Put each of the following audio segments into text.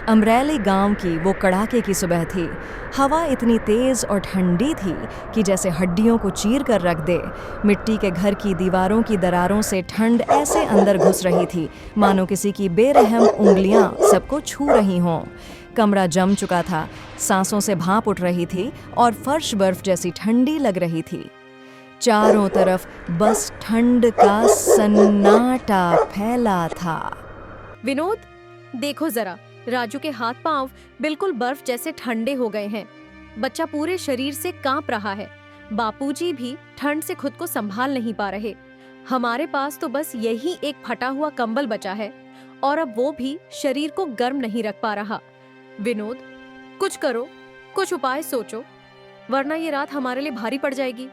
अमरेली गांव की वो कड़ाके की सुबह थी। हवा इतनी तेज और ठंडी थी कि जैसे हड्डियों को चीर कर रख दे। मिट्टी के घर की दीवारों की दरारों से ठंड ऐसे अंदर घुस रही थी मानो किसी की बेरहम उंगलियां सबको छू रही हों। कमरा जम चुका था, सांसों से भाप उठ रही थी और फर्श बर्फ जैसी ठंडी लग रही थी। चारों तरफ बस ठंड का सन्नाटा फैला था। विनोद, देखो जरा, राजू के हाथ पांव बिल्कुल बर्फ जैसे ठंडे हो गए हैं। बच्चा पूरे शरीर से कांप रहा है। बापूजी भी ठंड से खुद को संभाल नहीं पा रहे। हमारे पास तो बस यही एक फटा हुआ कंबल बचा है और अब वो भी शरीर को गर्म नहीं रख पा रहा। विनोद, कुछ करो, कुछ उपाय सोचो, वरना ये रात हमारे लिए भारी पड़ जाएगी।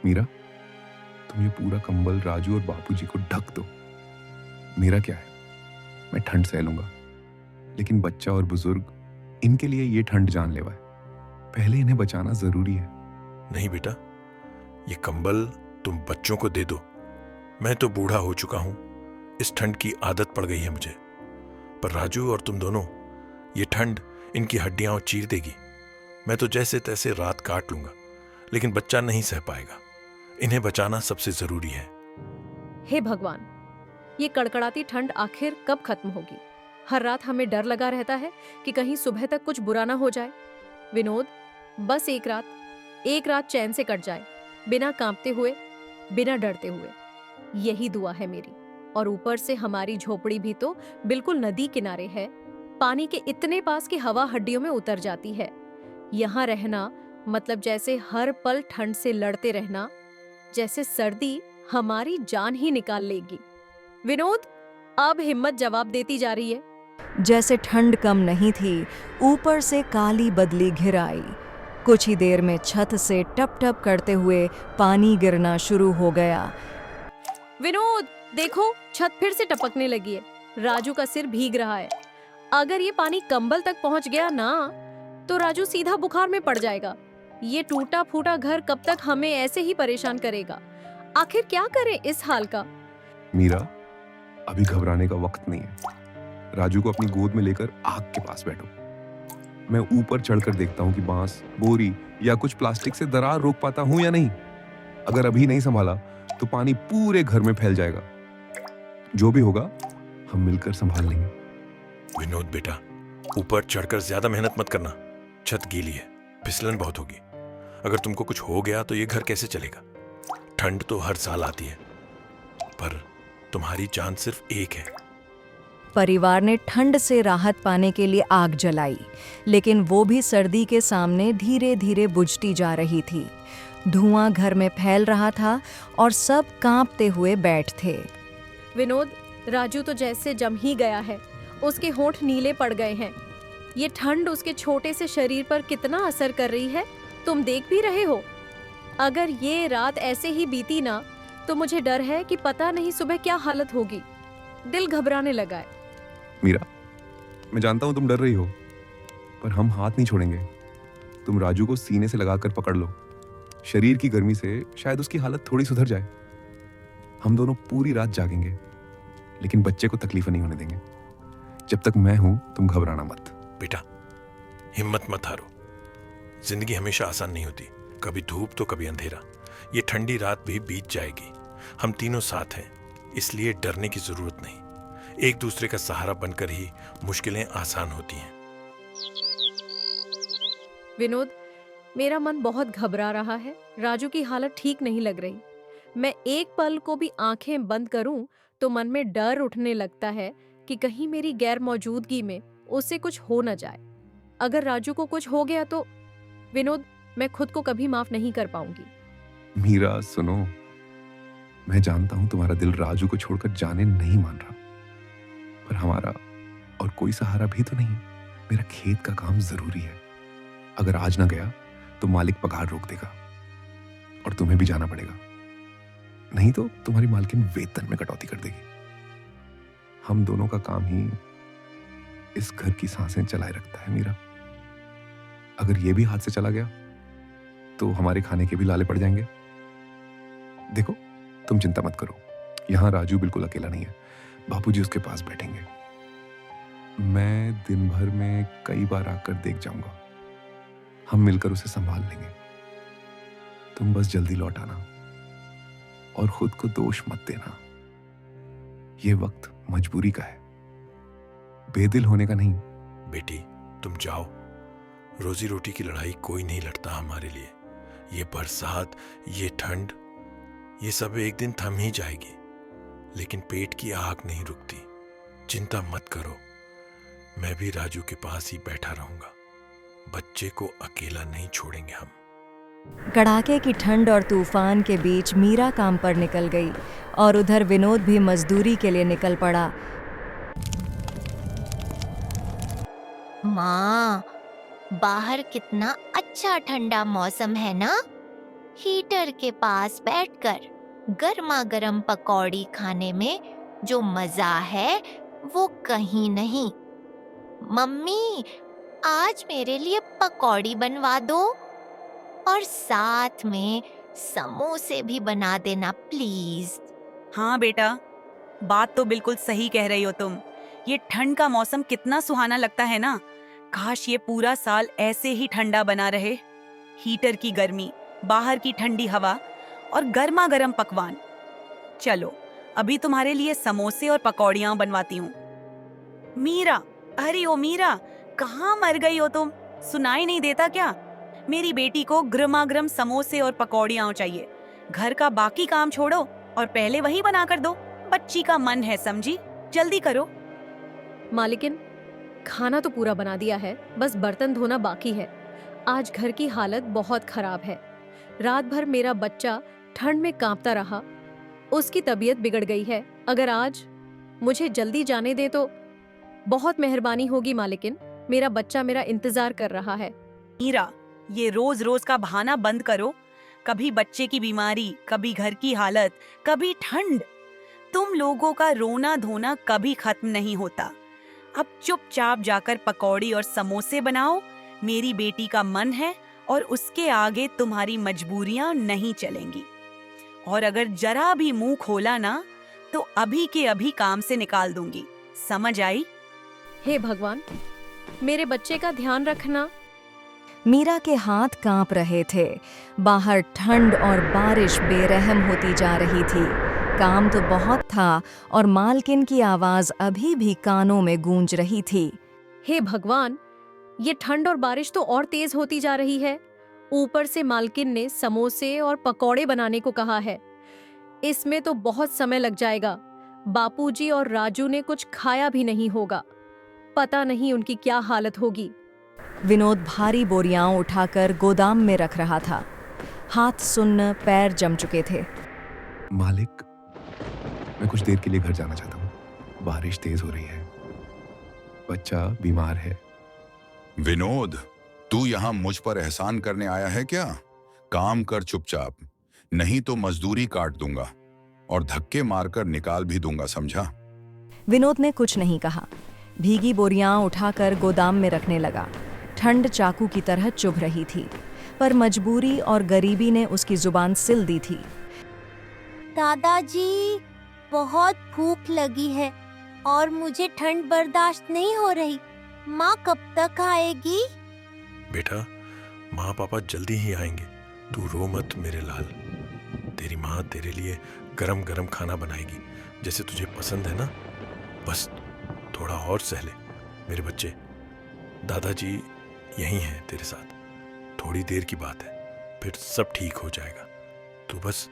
मीरा, तुम ये पूरा कंबल राजू और बापूजी को ढक दो। मेरा क्या है, मैं ठंड सह लूंगा, लेकिन बच्चा और बुजुर्ग, इनके लिए ये ठंड जानलेवा है। पहले इन्हें बचाना जरूरी है। नहीं बेटा, ये कंबल तुम बच्चों को दे दो। मैं तो बूढ़ा हो चुका हूं, इस ठंड की आदत पड़ गई है मुझे। पर राजू और तुम दोनों, ये ठंड इनकी हड्डियां चीर देगी। मैं तो जैसे तैसे रात काट लूंगा, लेकिन बच्चा नहीं सह पाएगा। इन्हें बचाना सबसे जरूरी है। हे भगवान, ये कड़कड़ाती ठंड आखिर कब खत्म होगी? हर रात हमें डर लगा रहता है कि कहीं सुबह तक कुछ बुरा ना हो जाए। विनोद, बस एक रात चैन से कट जाए, बिना कांपते हुए, बिना डरते हुए। यही दुआ है मेरी। और ऊपर से हमारी झोपड़ी भी तो बिल्कुल नदी किनारे है, पानी के इतने पास कि हवा हड्डियों में उतर जाती है। यहाँ रहना मतलब जैसे हर पल ठंड से लड़ते रहना, जैसे सर्दी हमारी जान ही निकाल लेगी। विनोद, अब हिम्मत जवाब देती जा रही है। जैसे ठंड कम नहीं थी, ऊपर से काली बदली घिर आई। कुछ ही देर में छत से टप टप करते हुए पानी गिरना शुरू हो गया। विनोद, देखो, छत फिर से टपकने लगी है। राजू का सिर भीग रहा है। अगर ये पानी कंबल तक पहुंच गया ना, तो राजू सीधा बुखार में पड़ जाएगा। ये टूटा फूटा घर कब तक हमें ऐसे ही परेशान करेगा? आखिर क्या करें इस हाल का? मीरा, अभी घबराने का वक्त नहीं है। राजू को अपनी गोद में लेकर आग के पास बैठो। मैं ऊपर चढ़कर देखता हूँ कि बांस, बोरी या कुछ प्लास्टिक से दरार रोक पाता हूँ या नहीं। अगर अभी नहीं संभाला तो पानी पूरे घर में फैल जाएगा। जो भी होगा हम मिलकर संभाल लेंगे। विनोद बेटा, ऊपर चढ़कर ज्यादा मेहनत मत करना। छत गीली है, फिसलन बहुत होगी। अगर तुमको कुछ हो गया तो ये घर कैसे चलेगा? ठंड तो हर साल आती है, पर तुम्हारी जान सिर्फ एक है। परिवार ने ठंड से राहत पाने के लिए आग जलाई, लेकिन वो भी सर्दी के सामने धीरे धीरे बुझती जा रही थी। धुआं घर में फैल रहा था और सब कांपते हुए बैठ थे। विनोद, राजू तो जैसे जम ही गया है। उसके होंठ नीले पड़ गए हैं। ये ठंड उसके छोटे से शरीर पर कितना असर कर रही है, तुम देख भी रहे हो। अगर ये रात ऐसे ही बीती ना, तो मुझे डर है कि पता नहीं सुबह क्या हालत होगी। दिल घबराने लगा है। मीरा, मैं जानता हूं तुम डर रही हो, पर हम हाथ नहीं छोड़ेंगे। तुम राजू को सीने से लगाकर पकड़ लो। शरीर की गर्मी से शायद उसकी हालत थोड़ी सुधर जाए। हम दोनों पूरी रात जागेंगे, लेकिन बच्चे को तकलीफ नहीं होने देंगे। जब तक मैं हूं, तुम घबराना मत। बेटा, हिम्मत मत हारो। जिंदगी हमेशा आसान नहीं होती, कभी धूप तो कभी अंधेरा। ये ठंडी रात भी बीत जाएगी। हम तीनों साथ हैं, इसलिए डरने की जरूरत नहीं। एक दूसरे का सहारा बनकर ही मुश्किलें आसान होती हैं। विनोद, मेरा मन बहुत घबरा रहा है। राजू की हालत ठीक नहीं लग रही। मैं एक पल को भी आंखें बंद करूं तो मन में डर उठने लगता है कि कहीं मेरी गैर मौजूदगी में उससे कुछ हो न जाए। अगर राजू को कुछ हो गया तो विनोद, मैं खुद को कभी माफ नहीं कर पाऊंगी। मीरा सुनो, मैं जानता हूं तुम्हारा दिल राजू को छोड़कर जाने नहीं मान रहा, पर हमारा और कोई सहारा भी तो नहीं है। मेरा खेत का काम जरूरी है। अगर आज ना गया तो मालिक पगार रोक देगा और तुम्हें भी जाना पड़ेगा। नहीं तो तुम्हारी मालकिन वेतन में कटौती कर देगी। हम दोनों का काम ही इस घर की सांसें चलाए रखता है मीरा। अगर ये भी हाथ से चला गया तो हमारे खाने के भी लाले पड़ जाएंगे। देखो, तुम चिंता मत करो, यहां राजू बिल्कुल अकेला नहीं है। बापूजी उसके पास बैठेंगे। मैं दिन भर में कई बार आकर देख जाऊंगा। हम मिलकर उसे संभाल लेंगे। तुम बस जल्दी लौट आना और खुद को दोष मत देना। ये वक्त मजबूरी का है, बेदिल होने का नहीं। बेटी, तुम जाओ। रोजी रोटी की लड़ाई कोई नहीं लड़ता हमारे लिए। ये बरसात, ये ठंड, ये सब एक दिन थम ही जाएगी, लेकिन पेट की आग नहीं रुकती। चिंता मत करो, मैं भी राजू के पास ही बैठा रहूंगा। बच्चे को अकेला नहीं छोड़ेंगे हम। कड़ाके की ठंड और तूफान के बीच मीरा काम पर निकल गई और उधर विनोद भी मजदूरी के लिए निकल पड़ा। माँ, बाहर कितना अच्छा ठंडा मौसम है ना। हीटर के पास बैठकर गर्मा गर्म पकौड़ी खाने में जो मजा है वो कहीं नहीं। मम्मी, आज मेरे लिए पकौड़ी बनवा दो और साथ में समोसे भी बना देना प्लीज। हाँ बेटा, बात तो बिल्कुल सही कह रही हो तुम। ये ठंड का मौसम कितना सुहाना लगता है ना। काश ये पूरा साल ऐसे ही ठंडा बना रहे। हीटर की गर्मी, बाहर की ठंडी हवा और गर्मा गर्म पकवान। चलो, अभी तुम्हारे लिए समोसे और पकौड़ियाँ बनवाती हूँ। मीरा, अरे ओ मीरा, कहाँ मर गई हो तुम? सुनाई नहीं देता क्या? मेरी बेटी को गर्मा गर्म समोसे और पकौड़ियाँ चाहिए। घर का बाकी काम छोड़ो और पहले वही बना कर दो। बच्ची का मन है, समझी? जल्दी करो। मालिकिन, खाना तो पूरा बना दिया है, बस बर्तन धोना बाकी है। आज घर की हालत बहुत खराब है। रात भर मेरा बच्चा ठंड में कांपता रहा, उसकी तबीयत बिगड़ गई है। अगर आज मुझे जल्दी जाने दे तो बहुत मेहरबानी होगी मालिकिन। मेरा बच्चा मेरा इंतजार कर रहा है। मीरा, ये रोज रोज का बहाना बंद करो। कभी बच्चे की बीमारी, कभी घर की हालत, कभी ठंड। तुम लोगों का रोना धोना कभी खत्म नहीं होता। अब चुपचाप जाकर पकौड़ी और समोसे बनाओ। मेरी बेटी का मन है और उसके आगे तुम्हारी मजबूरियां नहीं चलेंगी। और अगर जरा भी मुंह खोला ना तो अभी के अभी काम से निकाल दूंगी। समझ आई? हे भगवान, मेरे बच्चे का ध्यान रखना। मीरा के हाथ कांप रहे थे। बाहर ठंड और बारिश बेरहम होती जा रही थी। काम तो बहुत था और मालकिन की आवाज अभी भी कानों में गूंज रही थी। हे भगवान, ये ठंड और बारिश तो और तेज होती जा रही है। ऊपर से मालकिन ने समोसे और पकौड़े बनाने को कहा है। इसमें तो बहुत समय लग जाएगा। बापूजी और राजू ने कुछ खाया भी नहीं होगा। पता नहीं उनकी क्या हालत होगी। विनोद भारी बोरियां उठाकर गोदाम में रख रहा था। हाथ सुन्न, पैर जम चुके थे। मालिक, मैं कुछ देर के लिए घर जाना चाहता हूँ। बारिश तेज हो रही है, बच्चा बीमार है। विनोद, तू यहाँ मुझ पर एहसान करने आया है क्या? काम कर चुपचाप, नहीं तो मजदूरी काट दूंगा और धक्के मारकर निकाल भी दूंगा, समझा? विनोद ने कुछ नहीं कहा। भीगी बोरियां उठाकर गोदाम में रखने लगा। ठंड चाकू की तरह चुभ रही थी, पर मजबूरी और गरीबी ने उसकी जुबान सिल दी थी। दादाजी, बहुत भूख लगी है और मुझे ठंड बर्दाश्त नहीं हो रही। माँ कब तक आएगी? बेटा, माँ पापा जल्दी ही आएंगे। तू रो मत मेरे लाल। तेरी माँ तेरे लिए गरम गरम खाना बनाएगी, जैसे तुझे पसंद है ना। बस थोड़ा और सह ले मेरे बच्चे। दादाजी यहीं हैं तेरे साथ। थोड़ी देर की बात है, फिर सब ठीक हो जाएगा। तू बस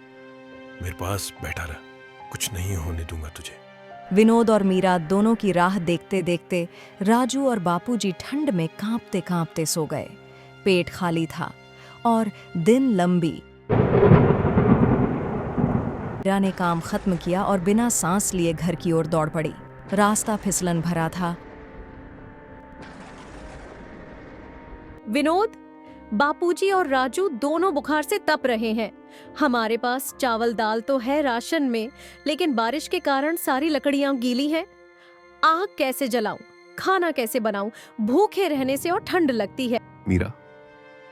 मेरे पास बैठा रह, कुछ नहीं होने दूंगा तुझे। विनोद और मीरा दोनों की राह देखते देखते राजू और बापूजी ठंड में कांपते कांपते सो गए। पेट खाली था और दिन लंबी। मीरा ने काम खत्म किया और बिना सांस लिए घर की ओर दौड़ पड़ी। रास्ता फिसलन भरा था। विनोद, बापूजी और राजू दोनों बुखार से तप रहे हैं। हमारे पास चावल दाल तो है राशन में, लेकिन बारिश के कारण सारी लकड़ियां गीली हैं। आग कैसे जलाऊं, खाना कैसे बनाऊं? भूखे रहने से और ठंड लगती है। मीरा,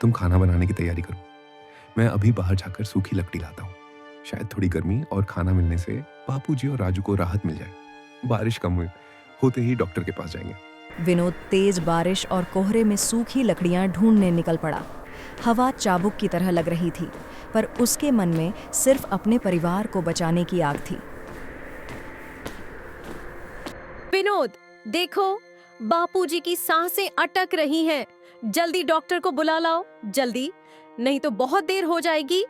तुम खाना बनाने की तैयारी करो। मैं अभी बाहर जाकर सूखी लकड़ी लाता हूँ। शायद थोड़ी गर्मी और खाना मिलने से बापूजी और राजू को राहत मिल जाए। बारिश कम होते ही डॉक्टर के पास जाएंगे। विनोद तेज बारिश और कोहरे में सूखी लकड़ियां ढूंढने निकल पड़ा। हवा चाबुक की तरह लग रही थी, पर उसके मन में सिर्फ अपने परिवार को बचाने की आग थी। विनोद, देखो, बापूजी की सांसें अटक रही हैं। जल्दी डॉक्टर को बुला लाओ, जल्दी, नहीं तो बहुत देर हो जाएगी।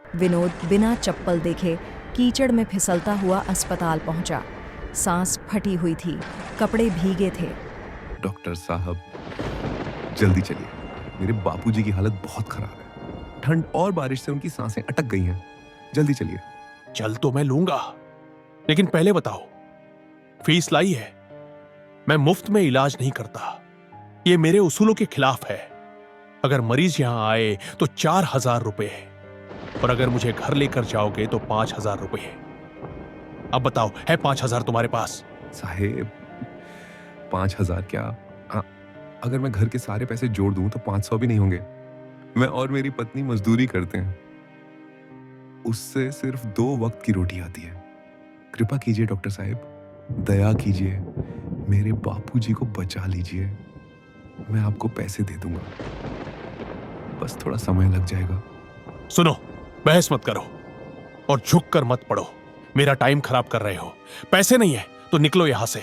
विनोद बिना चप्पल देखे कीचड़ में फिसलता हुआ अस्पताल पहुंचा। सांस फटी हुई थी, कपड़े भीगे थे। डॉक्टर साहब, जल्दी चलिए, मेरे बापूजी की हालत बहुत खराब है। ठंड और बारिश से उनकी सांसें अटक गई हैं। जल्दी चलिए। चल तो मैं लूंगा, लेकिन पहले बताओ, फीस लाई है? मैं मुफ्त में इलाज नहीं करता, ये मेरे उसूलों के खिलाफ है। अगर मरीज यहां आए तो 4,000 रुपए है, और अगर मुझे घर लेकर जाओगे तो 5,000 रुपए है। अब बताओ, है 5,000 तुम्हारे पास? साहेब, 5,000 क्या? अगर मैं घर के सारे पैसे जोड़ दूं तो 500 भी नहीं होंगे। मैं और मेरी पत्नी मजदूरी करते हैं, उससे सिर्फ 2 वक्त की रोटी आती है। कृपा कीजिए डॉक्टर साहब, दया कीजिए, मेरे बापूजी को बचा लीजिए। मैं आपको पैसे दे दूंगा, बस थोड़ा समय लग जाएगा। सुनो, बहस मत करो और झुक कर मत पड़ो। मेरा टाइम खराब कर रहे हो। पैसे नहीं है तो निकलो यहां से।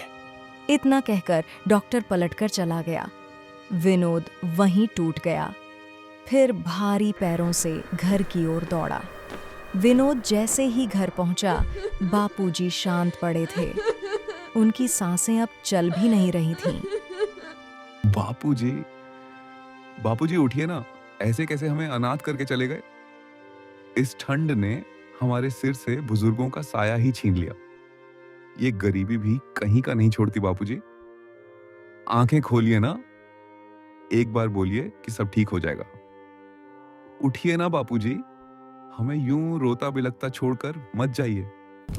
इतना कहकर डॉक्टर पलटकर चला गया। विनोद वहीं टूट गया, फिर भारी पैरों से घर की ओर दौड़ा। विनोद जैसे ही घर पहुंचा, बापूजी शांत पड़े थे। उनकी सांसें अब चल भी नहीं रही थीं। बापूजी, बापूजी उठिए ना, ऐसे कैसे हमें अनाथ करके चले गए? इस ठंड ने हमारे सिर से बुजुर्गों का साया ही छीन लिया। ये गरीबी भी कहीं का नहीं छोड़ती बापूजी। आंखें खोलिए ना, एक बार बोलिए कि सब ठीक हो जाएगा। उठिए ना बापूजी, हमें यूं रोता बिलखता छोड़कर मत जाइए।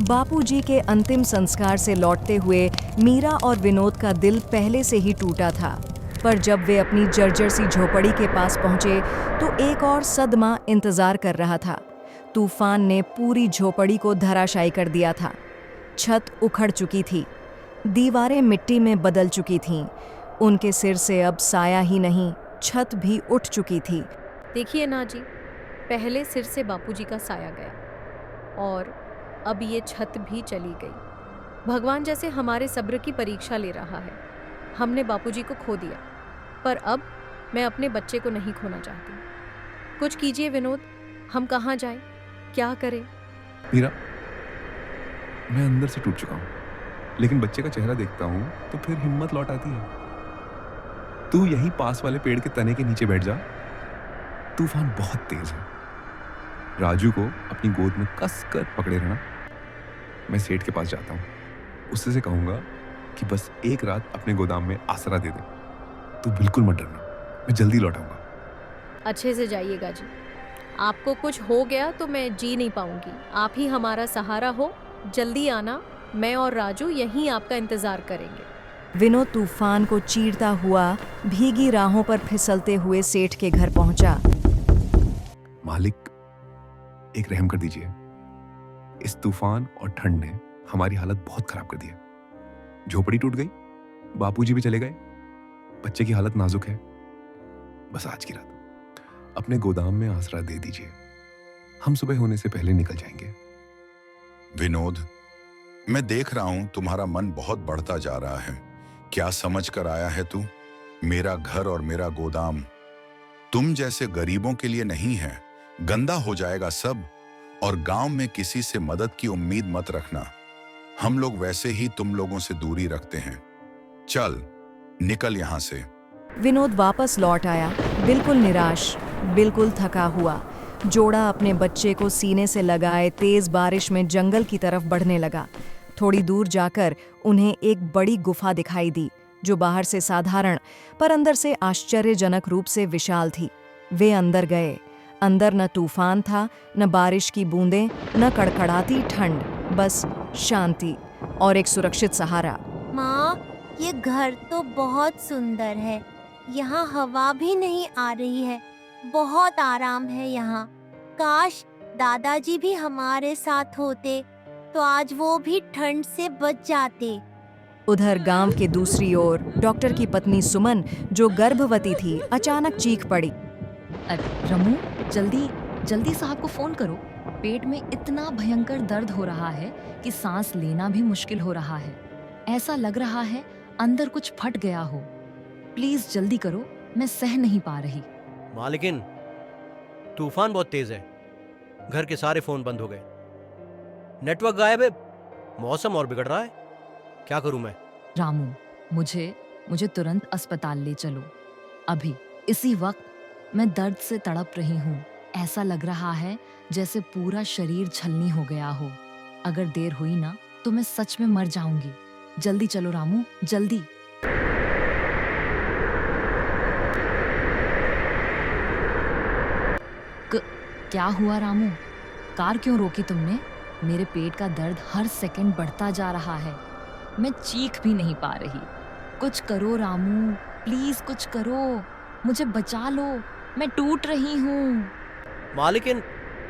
बापूजी के अंतिम संस्कार से लौटते हुए मीरा और विनोद का दिल पहले से ही टूटा था, पर जब वे अपनी जर्जर सी झोपड़ी के पास पहुंचे तो एक और सदमा इंतजार कर रहा था। तूफान ने पूरी झोपड़ी को धराशायी कर दिया था। छत उखड़ चुकी थी, दीवारें मिट्टी में बदल चुकी थीं। उनके सिर से अब साया ही नहीं, छत भी उठ चुकी थी। देखिए ना जी, पहले सिर से बापूजी का साया गया और अब ये छत भी चली गई। भगवान जैसे हमारे सब्र की परीक्षा ले रहा है। हमने बापूजी को खो दिया, पर अब मैं अपने बच्चे को नहीं खोना चाहती। कुछ कीजिए विनोद, हम कहाँ जाएं, क्या करें? मीरा, मैं अंदर से टूट चुका हूं, लेकिन बच्चे का चेहरा देखता हूं तो फिर हिम्मत लौट आती है। तू यहीं पास वाले पेड़ के तने के नीचे बैठ जा। तूफान बहुत तेज है। राजू को अपनी गोद में कस कर पकड़े रहना। मैं सेठ के पास जाता हूँ, उससे से कहूंगा कि बस एक रात अपने गोदाम में आसरा दे दे। तू बिल्कुल मत डरना, मैं जल्दी लौटाऊंगा। अच्छे से जाइएगा जी। आपको कुछ हो गया तो मैं जी नहीं पाऊंगी। आप ही हमारा सहारा हो। जल्दी आना, मैं और राजू यहीं आपका इंतजार करेंगे। विनोद तूफान को चीरता हुआ भीगी राहों पर फिसलते हुए सेठ के घर पहुंचा। मालिक, एक रहम कर दीजिए। इस तूफान और ठंड ने हमारी हालत बहुत खराब कर दी है। झोपड़ी टूट गई, बापूजी भी चले गए, बच्चे की हालत नाजुक है। बस आज की रात अपने गोदाम में आसरा दे दीजिए। हम सुबह होने से पहले निकल जाएंगे। विनोद, मैं देख रहा हूं तुम्हारा मन बहुत बढ़ता जा रहा है। क्या समझ कर आया है तू? मेरा घर और मेरा गोदाम तुम जैसे गरीबों के लिए नहीं है। गंदा हो जाएगा सब, और गांव में किसी से मदद की उम्मीद मत रखना। हम लोग वैसे ही तुम लोगों से दूरी रखते हैं। चल निकल यहां से। विनोद वापस लौट आया, बिल्कुल निराश, बिल्कुल थका हुआ। जोड़ा अपने बच्चे को सीने से लगाए तेज बारिश में जंगल की तरफ बढ़ने लगा। थोड़ी दूर जाकर उन्हें एक बड़ी गुफा दिखाई दी, जो बाहर से साधारण पर अंदर से आश्चर्यजनक रूप से विशाल थी। वे अंदर गए। अंदर न तूफान था, न बारिश की बूंदें, न कड़कड़ाती ठंड, बस शांति और एक सुरक्षित सहारा। माँ, ये घर तो बहुत सुंदर है। यहाँ हवा भी नहीं आ रही है, बहुत आराम है यहाँ। काश दादाजी भी हमारे साथ होते तो आज वो भी ठंड से बच जाते। उधर गांव के दूसरी ओर डॉक्टर की पत्नी सुमन, जो गर्भवती थी, अचानक चीख पड़ी। रमू, जल्दी जल्दी साहब को फोन करो। पेट में इतना भयंकर दर्द हो रहा है कि सांस लेना भी मुश्किल हो रहा है। ऐसा लग रहा है अंदर कुछ फट गया हो। प्लीज जल्दी करो, मैं सह नहीं पा रही। मालिकिन, तूफान बहुत तेज है। घर के सारे फोन बंद हो गए, नेटवर्क गायब है, मौसम और बिगड़ रहा है। क्या करूं मैं? रामू, मुझे तुरंत अस्पताल ले चलो। अभी इसी वक्त मैं दर्द से तड़प रही हूँ। ऐसा लग रहा है जैसे पूरा शरीर छलनी हो गया हो। अगर देर हुई ना तो मैं सच में मर जाऊंगी। जल्दी चलो रामू, जल्दी। क्या हुआ रामू? कार क्यों रोकी तुमने? मेरे पेट का दर्द हर सेकंड बढ़ता जा रहा है। मैं चीख भी नहीं पा रही। कुछ करो रामू, प्लीज कुछ करो। मुझे बचा लो, मैं टूट रही हूँ। मालिकिन,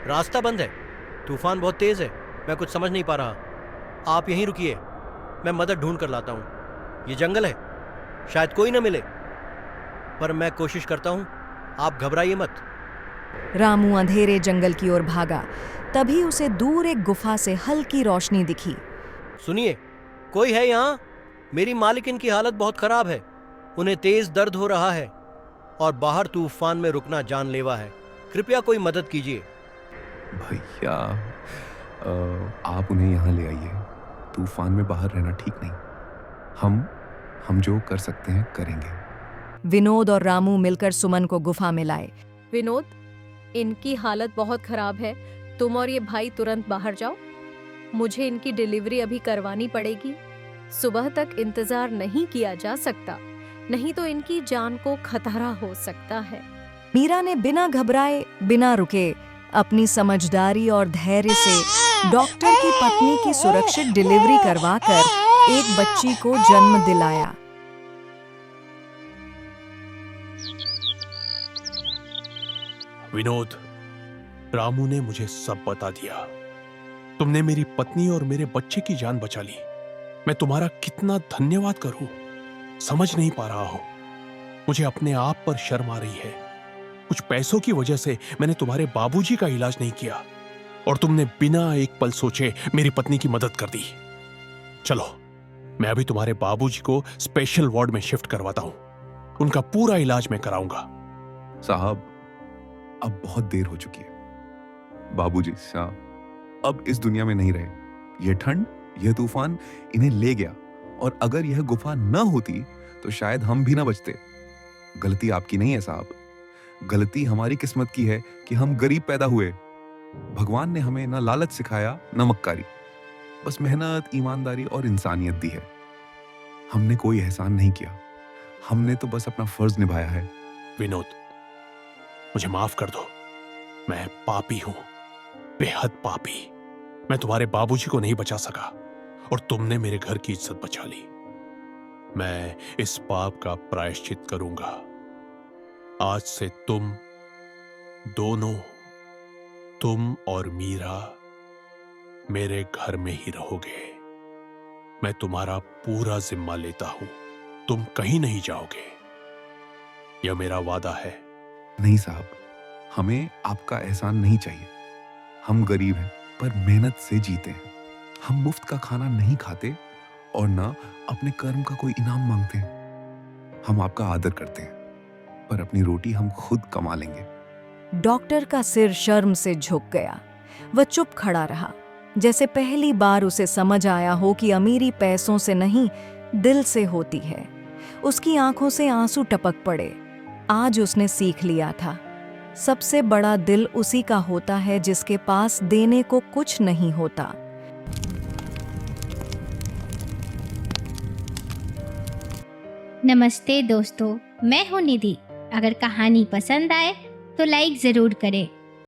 रास्ता बंद है, तूफान बहुत तेज है, मैं कुछ समझ नहीं पा रहा। आप यहीं रुकिए, मैं मदद ढूंढ कर लाता हूँ। ये जंगल है, शायद कोई ना मिले, पर मैं कोशिश करता हूँ। आप घबराइए मत। रामू अंधेरे जंगल की ओर भागा। तभी उसे दूर एक गुफा से हल्की रोशनी दिखी। सुनिए, कोई है यहाँ? मेरी मालिकिन की हालत बहुत खराब है, उन्हें तेज दर्द हो रहा है और बाहर तूफान में रुकना जानलेवा है। कृपया कोई मदद कीजिए। भैया, आप उन्हें यहाँ ले आइए। तूफान में बाहर रहना ठीक नहीं। हम जो कर सकते हैं करेंगे। विनोद और रामू मिलकर सुमन को गुफा में लाए। विनोद, इनकी हालत बहुत खराब है, तुम और ये भाई तुरंत बाहर जाओ। मुझे इनकी डिलीवरी अभी करवानी पड़ेगी। सुबह तक इंतजार नहीं किया जा सकता, नहीं तो इनकी जान को खतरा हो सकता है। मीरा ने बिना घबराए, बिना रुके, अपनी समझदारी और धैर्य से डॉक्टर की पत्नी की सुरक्षित डिलीवरी करवाकर एक बच्ची को जन्म दिलाया। विनोद, रामू ने मुझे सब बता दिया। तुमने मेरी पत्नी और मेरे बच्चे की जान बचा ली। मैं तुम्हारा कितना धन्यवाद करूं, समझ नहीं पा रहा हूं। मुझे अपने आप पर शर्म आ रही है। कुछ पैसों की वजह से मैंने तुम्हारे बाबूजी का इलाज नहीं किया और तुमने बिना एक पल सोचे मेरी पत्नी की मदद कर दी। चलो, मैं अभी तुम्हारे बाबूजी को स्पेशल वार्ड में शिफ्ट करवाता हूं। उनका पूरा इलाज मैं कराऊंगा। साहब, अब बहुत देर हो चुकी है। बाबूजी साहब अब इस दुनिया में नहीं रहे। यह ठंड, यह तूफान इन्हें ले गया, और अगर यह गुफा न होती तो शायद हम भी ना बचते। गलती आपकी नहीं है साहब, गलती हमारी किस्मत की है कि हम गरीब पैदा हुए। भगवान ने हमें न लालच सिखाया न मक्कारी, बस मेहनत, ईमानदारी और इंसानियत दी है। हमने कोई एहसान नहीं किया, हमने तो बस अपना फर्ज निभाया है। विनोद, मुझे माफ कर दो। मैं पापी हूं, बेहद पापी। मैं तुम्हारे बाबूजी को नहीं बचा सका और तुमने मेरे घर की इज्जत बचा ली। मैं इस पाप का प्रायश्चित करूंगा। आज से तुम दोनों, तुम और मीरा मेरे घर में ही रहोगे। मैं तुम्हारा पूरा जिम्मा लेता हूं, तुम कहीं नहीं जाओगे। यह मेरा वादा है। नहीं साहब, हमें आपका एहसान नहीं चाहिए। हम गरीब हैं पर मेहनत से जीते हैं। हम मुफ्त का खाना नहीं खाते और ना अपने कर्म का कोई इनाम मांगते हैं। हम आपका आदर करते हैं, पर अपनी रोटी हम खुद कमा लेंगे। डॉक्टर का सिर शर्म से झुक गया। वह चुप खड़ा रहा, जैसे पहली बार उसे समझ आया हो कि अमीरी पैसों से नहीं, दिल से होती है। उसकी आंखों से आंसू टपक पड़े। आज उसने सीख लिया था, सबसे बड़ा दिल उसी का होता है जिसके पास देने को कुछ नहीं होता। नमस्ते दोस्तों, मैं हूँ निधि। अगर कहानी पसंद आए तो लाइक ज़रूर करें